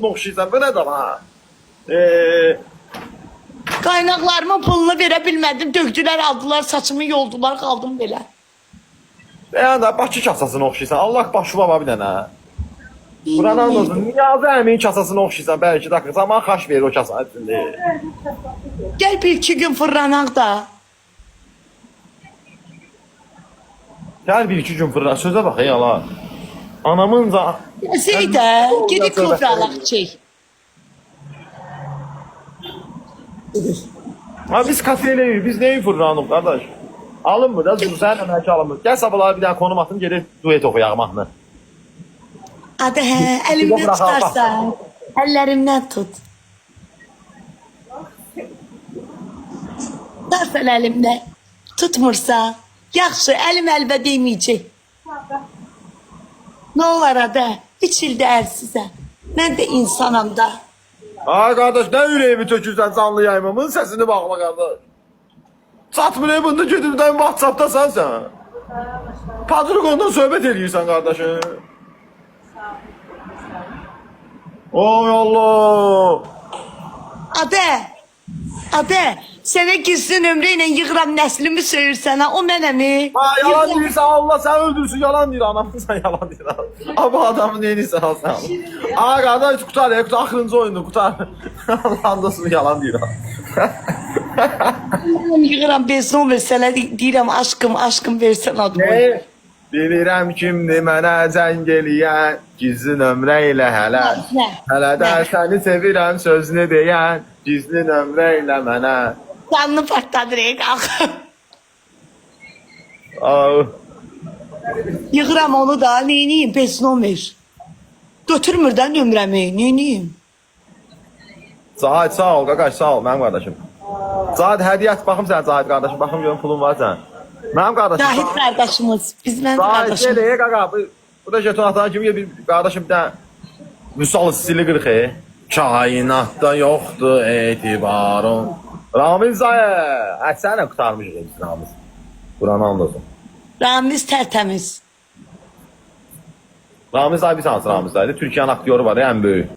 oxşayırsan, bu nədir ha? Qaynaqlarımın pulunu verə bilmədim. Döktülər, aldılar, saçımı yoldular, qaldım belə. Bəyən Bakı kasasını oxşayırsan, Allah başı baba bir dənə. Buranı anlasın, Niyazi əmin kasasını oxşayırsan, bəlkə dakika, zaman xaş verir o kasa içində. Gəl bir iki gün fırlanaq da. Gəl bir iki gün fırlan, sözə bax ey Allah. Anamınca... Gəlsək də, gedib kofralaq çək. Ha biz kafeyle biz neyi fırlanıb qardaş? Alınmır da sən əməlki alınmır. Gəl sabahlara bir dənə konum atın, gedib duet oxuyaq mahnı. Adı hə, əlimdən tutarsan, əllərimdən tut. Tutarsan əlimdən, tutmursa, yaxşı, əlim əlbə deyməyəcək. Nə olar adı, 3 ildə ərsizəm. Mən də insanam da. Ay qardaş, nə ürəyimi tökürsən canlı yaymamın səsini bağla qardaş. Çatmır bunda gedibdən WhatsAppdasan sən. Padruqondan söhbət eləyirsən qardaşım. Oy Allah. Adı, sənə gizli nömrə ilə yığıram, nəslimi söyürsən ha, o mənəmi? Ha, yalan deyirsən, Allah sən öldürsün, yalan deyir anamın, sən yalan deyir. Ama adamı neyinirsən al sən. Ay qardaş, qutar ya, qutar, axırıncı oyundu, qutar. Allah'ın dostum yalan deyir. Yığıram, bezon ver, sənə deyirəm, aşkım versən adımı. Ne? Bilirəm kimdir mənə zəng eləyən, gizli nömrə ilə hələ. Hələ də səni sevirəm sözünü deyən, gizli nömrə ilə mənə. Canını partladır, qalx. Yığıram onu da, neyniyim, bezon ver. Götürmür də nömrəmi, neyniyim? Zahid sağ ol, qaqaş sağ ol, mənim qardaşım. Zahid hədiyyə at, baxım sən Zahid qardaşım, baxım görüm pulun var sən. Mənim qardaşım. Zahid qardaşımız, biz mənim Zahid qardaşım. gəl, qaqa, bu da jeton atan kimi bir qardaşım bir dənə Vüsal stili qırxı. Kainatda yoxdur etibarım. Ramiz dayı, sənə qutarmışıq biz Ramiz. Buranı anlasın. Ramiz tərtəmiz. Ramiz dayı bir tanesi Ramiz dayı. Türkiye'nin aktörü var ya en büyük.